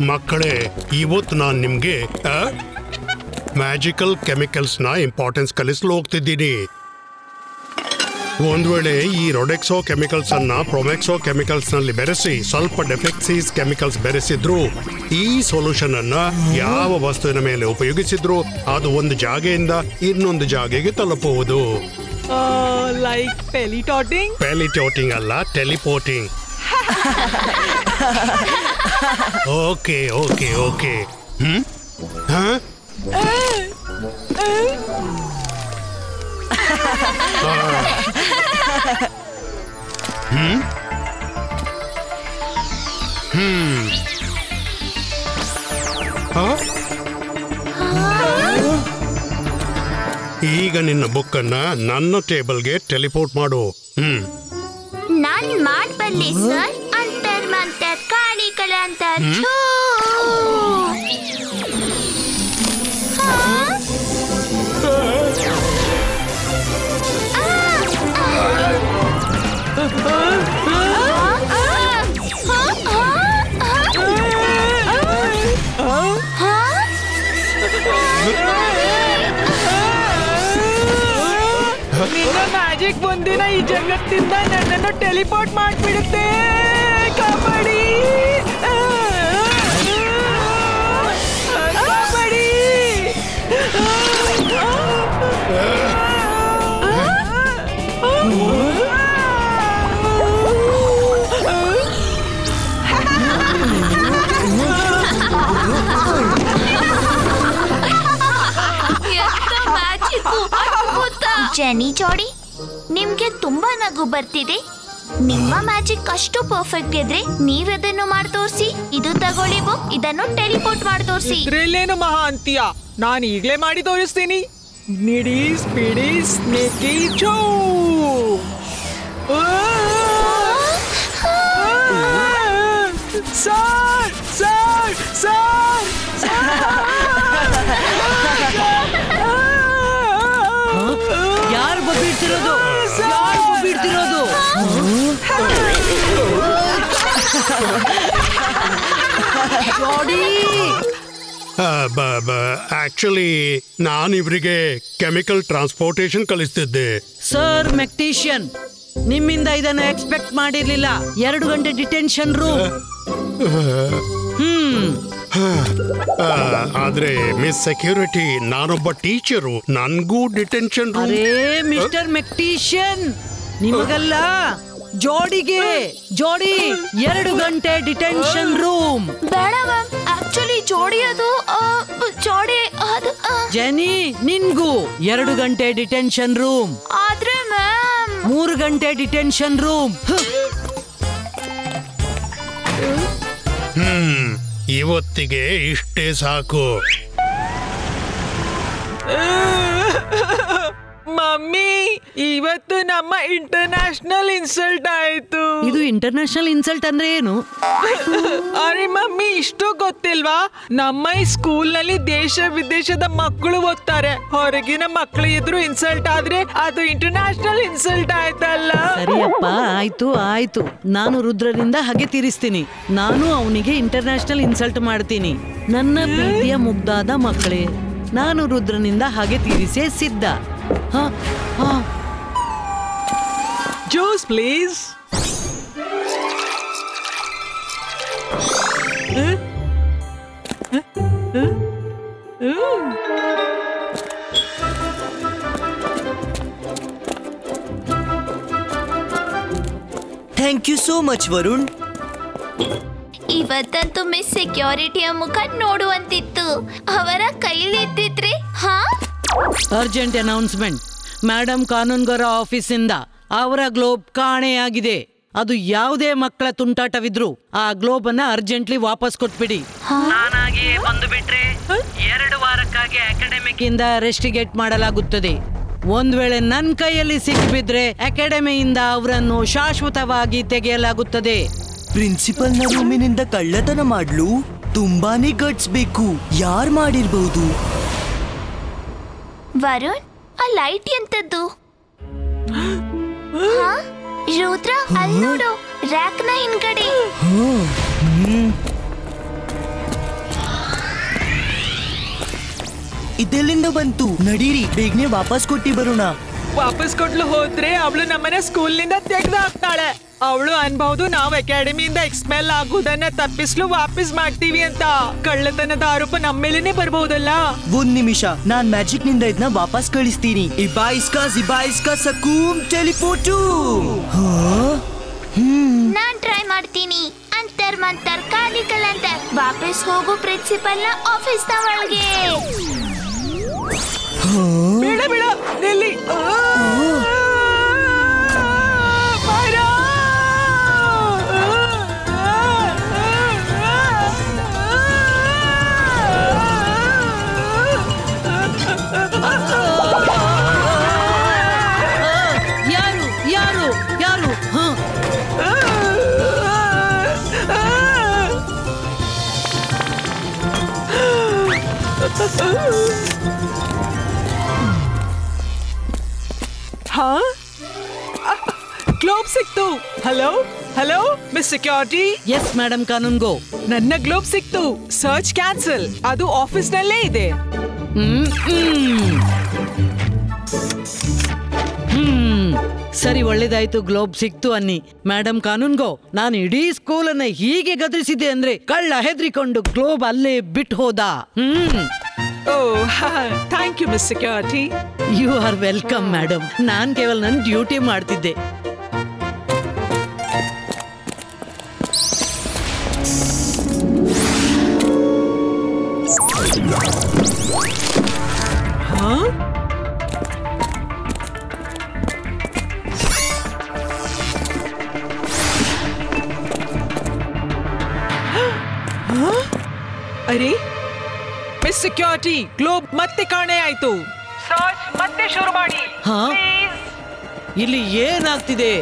ಮಕ್ಕಳೇ, ಇವತ್ತು ನಾನು ನಿಮ್ಗೆ ಮ್ಯಾಜಿಕಲ್ ಕೆಮಿಕಲ್ಸ್ ನ ಇಂಪಾರ್ಟೆನ್ಸ್ ಕಲಿಸಲು ಹೋಗ್ತಿದ್ದೀನಿ. ಒಂದ್ ವೇಳೆ ಈ ರೊಡೆಕ್ಸೋ ಕೆಮಿಕಲ್ಸ್ ಅನ್ನ ಪ್ರೊಮೆಕ್ಸೋ ಕೆಮಿಕಲ್ಸ್ ನಲ್ಲಿ ಬೆರೆಸಿ ಸ್ವಲ್ಪ ಡೆಫೆಕ್ಸಿಸ್ ಕೆಮಿಕಲ್ಸ್ ಬೆರೆಸಿದ್ರು ಈ ಸೊಲ್ಯೂಷನ್ ಅನ್ನ ಯಾವ ವಸ್ತುವಿನ ಮೇಲೆ ಉಪಯೋಗಿಸಿದ್ರು ಅದು ಒಂದು ಜಾಗೆಯಿಂದ ಇನ್ನೊಂದು ಜಾಗೆಗೆ ತಲುಪುವುದು. ಲೈಕ್ ಟೆಲಿಟೋಟಿಂಗ್? ಟೆಲಿಟೋಟಿಂಗ್ ಅಲ್ಲ, ಟೆಲಿಪೋರ್ಟಿಂಗ್. Okay okay okay. ಈಗ ನಿನ್ನ ಬುಕ್ ಅನ್ನ ನನ್ನ ಟೇಬಲ್ಗೆ ಟೆಲಿಪೋರ್ಟ್ ಮಾಡು. ನಾನ್ ಮಾಡ್ಬಲ್ಲೆ ಸರ್. ಅಂತರ್ ಮಂತರ್ ಕಾಳಿ ಕಲಾಂತರ್. ನಿನ್ನ ಮ್ಯಾಜಿಕ್ ಒಂದಿನ ಈ ಜಗತ್ತಿಂದ ನನ್ನನ್ನು ಟೆಲಿಪೋರ್ಟ್ ಮಾಡಿಬಿಡುತ್ತೆ. ಕಾಪಾಡಿ ಕಾಪಾಡಿ. ಜೆನಿ ಜೋಡಿ, ನಿಮ್ಗೆ ತುಂಬಾ ನಗು ಬರ್ತಿದೆ. ನಿಮ್ಮ ಮ್ಯಾಜಿಕ್ ಅಷ್ಟು ಪರ್ಫೆಕ್ಟ್ ಇದ್ರೆ ನೀವದನ್ನು ಮಾಡಿ ತೋರಿಸಿ. ಇದು ತಗೊಳ್ಳಿ ಬುಕ್, ಇದನ್ನು ಟೆಲಿಪೋರ್ಟ್ ಮಾಡಿ ತೋರಿಸಿ. ಇದ್ರಲ್ಲೇನು ಮಹಾ ಅಂತೀಯ? ನಾನು ಈಗಲೇ ಮಾಡಿ ತೋರಿಸ್ತೀನಿ. ನಿಡಿ ಸ್ಪೀಡಿ ಸ್ನೇಕಿ ಚೋ. ಸರ್ ಸರ್ ಸರ್ ಯಾರು ಬಬ್ಬಿಡ್ತಿರೋದು? ಯಾರು ಬಬ್ಬಿಡ್ತಿರೋದು? ಆಕ್ಚುಲಿ ನಾನು ಇವರಿಗೆ ಕೆಮಿಕಲ್ ಟ್ರಾನ್ಸ್ಪೋರ್ಟೇಷನ್ ಕಲಿಸ್ತಿದ್ದೆ. ಸರ್ ಮೆಕ್ಟಿಷಿಯನ್, ನಿಮ್ಮಿಂದ ಇದನ್ನು ಎಕ್ಸ್ಪೆಕ್ಟ್ ಮಾಡಿರ್ಲಿಲ್ಲ. 2 ಗಂಟೆ ಡಿಟೆನ್ಷನ್ ರೂಮ್. ಆದ್ರೆ ಮಿಸ್ ಸೆಕ್ಯೂರಿಟಿ, ನಾನೊಬ್ಬ ಟೀಚರು, ನನ್ಗೂ ಡಿಟೆನ್ಷನ್ ರೂಮ್. ಅರೇ ಮಿಸ್ಟರ್ ಮೆಕ್ಟಿಷಿಯನ್, ನಿಮಗಲ್ಲ, ಜೋಡಿಗೆ. ಜೋಡಿ 2 ಗಂಟೆ ಡಿಟೆನ್ಷನ್ ರೂಮ್. ಬೇಡ ಮ್ಯಾಮ್, ಆಕ್ಚುಲಿ ಜೋಡಿ ಅದು ಜೋಡಿ ಅದು. ಜೆನಿ, ನಿನ್ಗೂ 2 ಗಂಟೆ ಡಿಟೆನ್ಷನ್ ರೂಮ್. ಆದ್ರೆ ಮ್ಯಾಮ್ 3 ಗಂಟೆ ಡಿಟೆನ್ಷನ್ ರೂಮ್. ಇವತ್ತಿಗೆ ಇಷ್ಟೇ ಸಾಕು. ಮಮ್ಮಿ, ಇವತ್ತು ನಮ್ಮ ಇಂಟರ್ನ್ಯಾಷನಲ್ ಇನ್ಸಲ್ಟ್ ಆಯ್ತು. ಇದು ಇಂಟರ್ನ್ಯಾಷನಲ್ ಇನ್ಸಲ್ಟ್ ಅಂದ್ರೆ ಏನು? ಅರೆ ಮಮ್ಮಿ, ಇಷ್ಟು ಗೊತ್ತಿಲ್ವಾ? ನಮ್ಮ ಈ ಸ್ಕೂಲ್ ನಲ್ಲಿ ದೇಶ ವಿದೇಶದ ಮಕ್ಕಳು ಓದ್ತಾರೆ. ಹೊರಗಿನ ಮಕ್ಕಳು ಎದುರು ಇನ್ಸಲ್ಟ್ ಆದ್ರೆ ಅದು ಇಂಟರ್ನ್ಯಾಷನಲ್ ಇನ್ಸಲ್ಟ್ ಆಯ್ತಲ್ಲ. ಸರಿಯಪ್ಪ, ಆಯ್ತು ಆಯ್ತು. ನಾನು ರುದ್ರನಿಂದ ಹಾಗೆ ತೀರಿಸ್ತೀನಿ. ನಾನು ಅವನಿಗೆ ಇಂಟರ್ನ್ಯಾಷನಲ್ ಇನ್ಸಲ್ಟ್ ಮಾಡ್ತೀನಿ. ನನ್ನ ಪ್ರೀತಿಯ ಮುಗ್ಧಾದ ಮಕ್ಕಳೇ, ನಾನು ರುದ್ರನಿಂದ ಹಾಗೆ ತೀರಿಸೇ ಸಿದ್ಧ. Juice please. Thank you so much Varun. ಇವತ್ತಂತೂ ಮಿಸ್ ಸೆಕ್ಯೂರಿಟಿಯ ಮುಖ ನೋಡುವಂತಿತ್ತು. ಅವರ ಕೈಲಿ ಎತ್ತಿದ್ರೆ ಅರ್ಜೆಂಟ್ ಅನೌನ್ಸ್ಮೆಂಟ್. ಮೇಡಮ್ ಕಾನೂನ್ಗಾರ ಆಫೀಸಿಂದ ಅವರ ಗ್ಲೋಬ್ ಕಾಣೆಯಾಗಿದೆ. ಅದು ಯಾವುದೇ ಮಕ್ಕಳ ತುಂಟಾಟವಿದ್ರು ಆ ಗ್ಲೋಬ್ ಅನ್ನ ಅರ್ಜೆಂಟ್ಲಿ ವಾಪಸ್ ಕೊಟ್ಬಿಡಿ. ನಾನಾಗಿಯೇ ಬಂದು ಬಿಟ್ರೆ 2 ವಾರಕ್ಕಾಗಿ ಅಕಾಡೆಮಿಕ್ ಇಂದ ರೆಸ್ಟಿಗೇಟ್ ಮಾಡಲಾಗುತ್ತದೆ. ಒಂದ್ ವೇಳೆ ನನ್ನ ಕೈಯಲ್ಲಿ ಸಿಕ್ಕಿಬಿದ್ರೆ ಅಕಾಡೆಮಿಯಿಂದ ಅವರನ್ನು ಶಾಶ್ವತವಾಗಿ ತೆಗೆಯಲಾಗುತ್ತದೆ. ಪ್ರಿನ್ಸಿಪಲ್ನ ರೂಮಿನಿಂದ ಕಳ್ಳತನ ಮಾಡ್ಲು ತುಂಬಾನೇ ಗಟ್ಸ್ ಬೇಕು. ಯಾರು ಮಾಡಿರ್ಬಹುದು? ವರುಣ್, ಆ ಲೈಟ್ ಎಂತದ್ದು? ರುದ್ರ, ಅಲ್ಲಿ ನೋಡು, ರ್ಯಾಕ್ನ ಹಿಂದ್ಗಡೆ. ಅದೆಲ್ಲಿಂದ ಬಂತು? ನಡೀರಿ ಬೇಗನೆ ವಾಪಸ್ ಕೊಟ್ಟಿ ಬರೋಣ. ವಾಪಸ್ ಕೊಟ್ಲು ಹೋದ್ರೆ ಅವಳು ನಮ್ಮನೆ ಸ್ಕೂಲ್ ನಿಂದ ತೆಗೆದು ಹಾಕ್ತಾಳೆ. ಅವಳು ಅನ್ಬಹುದು ನಾವು ಅಕಾಡೆಮಿಯಿಂದ ಎಕ್ಸ್ಪೆಲ್ ಆಗುವುದನ್ನ ತಪ್ಪಿಸ್ಲು ವಾಪಸ್ ಮಾಡ್ತೀವಿ ಅಂತ. ಕಳ್ಳತನದ ಆರೋಪ ನಮ್ಮ ಮೇಲೇನೆ ಬರ್ಬಹುದಲ್ಲ. ಒಂದ್ ನಿಮಿಷ, ನಾನ್ ಮ್ಯಾಜಿಕ್ ನಿಂದ ಇದನ್ನ ವಾಪಸ್ ಕಳಿಸ್ತೀನಿ. ಇಬಾಯಿಸ್ಕಾ ಸಕೂಮ್ ಟೆಲಿಪೋರ್ಟು. ನಾನ್ ಟ್ರೈ ಮಾಡ್ತೀನಿ. ಅಂತರ್ ಮಂತರ್ ಕಾಲಿಕಲ್ ಅಂತ ವಾಪಸ್ ಹೋಗು ಪ್ರಿನ್ಸಿಪಲ್ ನ ಆಫೀಸ್ ನ ಒಳಗೆ. ಬೇಡ ಬೇಡ ನಿಲ್ಲಿ. ಯಾರು? ಗ್ಲೋಬ್ ಸಿಕ್ತು. Hello miss security. Yes madam ಕಾನೂನ್ ಗೋ. ನನ್ನ ಗ್ಲೋಬ್ ಸಿಕ್ತು. Search cancel. ಅದು ಆಫೀಸ್ ನಲ್ಲೇ ಇದೆ. ಸರಿ, ಒಳ್ಳೇದಾಯ್ತು ಗ್ಲೋಬ್ ಸಿಕ್ತು ಅನ್ನಿ. ಮೇಡಮ್ ಕಾನೂನ್ಗೋ, ನಾನು ಇಡೀ ಸ್ಕೂಲ್ ಅನ್ನ ಹೀಗೆ ಗದರಿಸಿದೆ ಅಂದ್ರೆ ಕಳ್ಳ ಹೆದರಿಕೊಂಡು ಗ್ಲೋಬ್ ಅಲ್ಲೇ ಬಿಟ್ಟು ಹೋದ. Thank you miss security. You are welcome madam. ನಾನ್ ಕೇವಲ ನನ್ನ ಡ್ಯೂಟಿ ಮಾಡ್ತಿದ್ದೆ. ಅರೆ ಮಿಸ್ ಸೆಕ್ಯೂರಿಟಿ, ಗ್ಲೋಬ್ ಮತ್ತೆ ಕಾಣೆ ಆಯ್ತು. ಸರ್ಚ್ ಮತ್ತೆ ಶುರು ಮಾಡಿ. ಇಲ್ಲಿ ಏನಾಗ್ತಿದೆ?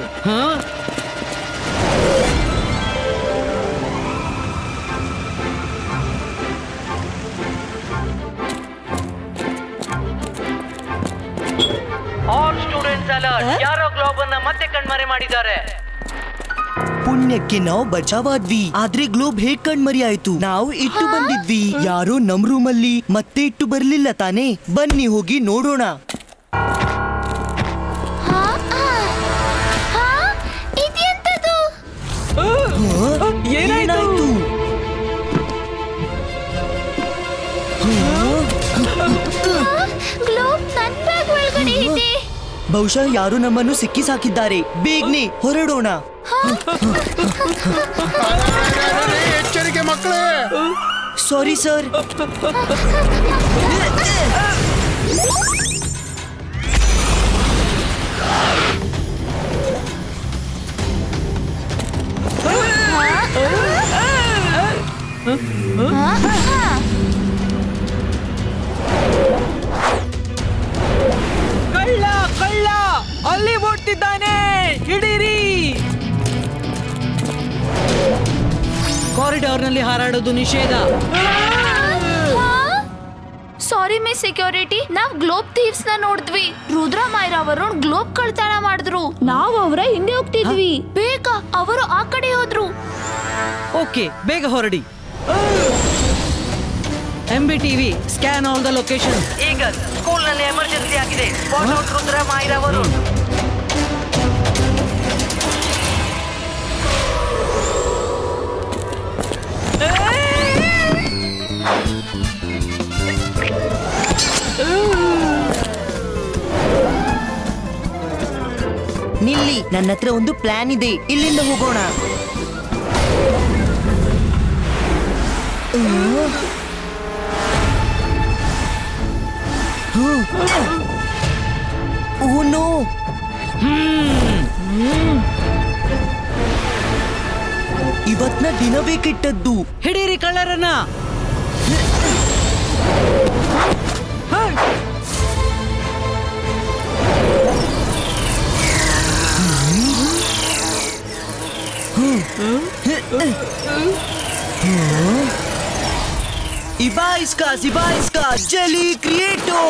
All students alert. ಯಾರೋ ಗ್ಲೋಬ್ ಅನ್ನ ಮತ್ತೆ ಕಣ್ಮರೆ ಮಾಡಿದ್ದಾರೆ. ಪುಣ್ಯಕ್ಕೆ ನಾವು ಬಚಾವಾದ್ವಿ. ಆದ್ರೆ ಗ್ಲೋಬ್ ಹೇಗ್ ಕಣ್ಮರಿ ಆಯ್ತು? ನಾವು ಇಟ್ಟು ಬಂದಿದ್ವಿ. ಯಾರೋ ನಮ್ ರೂಮಲ್ಲಿ ಮತ್ತೆ ಇಟ್ಟು ಬರ್ಲಿಲ್ಲ ತಾನೇ? ಬನ್ನಿ ಹೋಗಿ ನೋಡೋಣ. ಏನಾಯ್ತು? ಗ್ಲೋಬ್ ನನ್ನ ಬ್ಯಾಗ್ ಒಳಗಡೆ ಇದೆ. ಬಹುಶಃ ಯಾರು ನಮ್ಮನ್ನು ಸಿಕ್ಕಿಸಾಕಿದ್ದಾರೆ. ಬೇಗನೆ ಹೊರಡೋಣ. ಎಚ್ಚರಿಕೆ ಮಕ್ಕಳೇ. Sorry sir. ಕಳ್ಳ ಅಲ್ಲಿ ಓಡ್ತಿದ್ದಾನೆ. ಹಿಡೀರಿ. ಕಾರಿಡಾರ್ ನಲ್ಲಿ ಹಾರಾಡೋದು ನಿಷೇಧ. ಸಾರಿ ಮಿಸ್ ಸೆಕ್ಯೂರಿಟಿ, ನಾವ್ ಗ್ಲೋಬ್ ಥೀವ್ಸ್ ನ ನೋಡಿದ್ವಿ. ರುದ್ರ ಮೈರಾ ಅವರು ಗ್ಲೋಬ್ ಕಳ್ತನ ಮಾಡಿದ್ರು. ನಾವು ಅವರ ಹಿಂದೆ ಹೋಗ್ತಿದ್ವಿ. ಬೇಗ ಅವರು ಆ ಕಡೆ ಹೋದ್ರು. ಓಕೆ, ಬೇಗ ಹೊರಡಿ. MBTV scan all the location. ಈಗ ಸ್ಕೂಲ್ ನಲ್ಲಿ ಎಮರ್ಜೆನ್ಸಿ ಆಗಿದೆ. ರುದ್ರ ಮೈರಾ ಅವರು ನಿಲ್ಲಿ, ನನ್ನ ಹತ್ರ ಒಂದು ಪ್ಲಾನ್ ಇದೆ. ಇಲ್ಲಿಂದ ಹೋಗೋಣ. Oh no. ಇವತ್ನ ದಿನವೇ ಕೆಟ್ಟದ್ದು. ಹಿಡೀರಿ ಕಳ್ಳರನ್ನ. Ibaiska, Jelly Creato!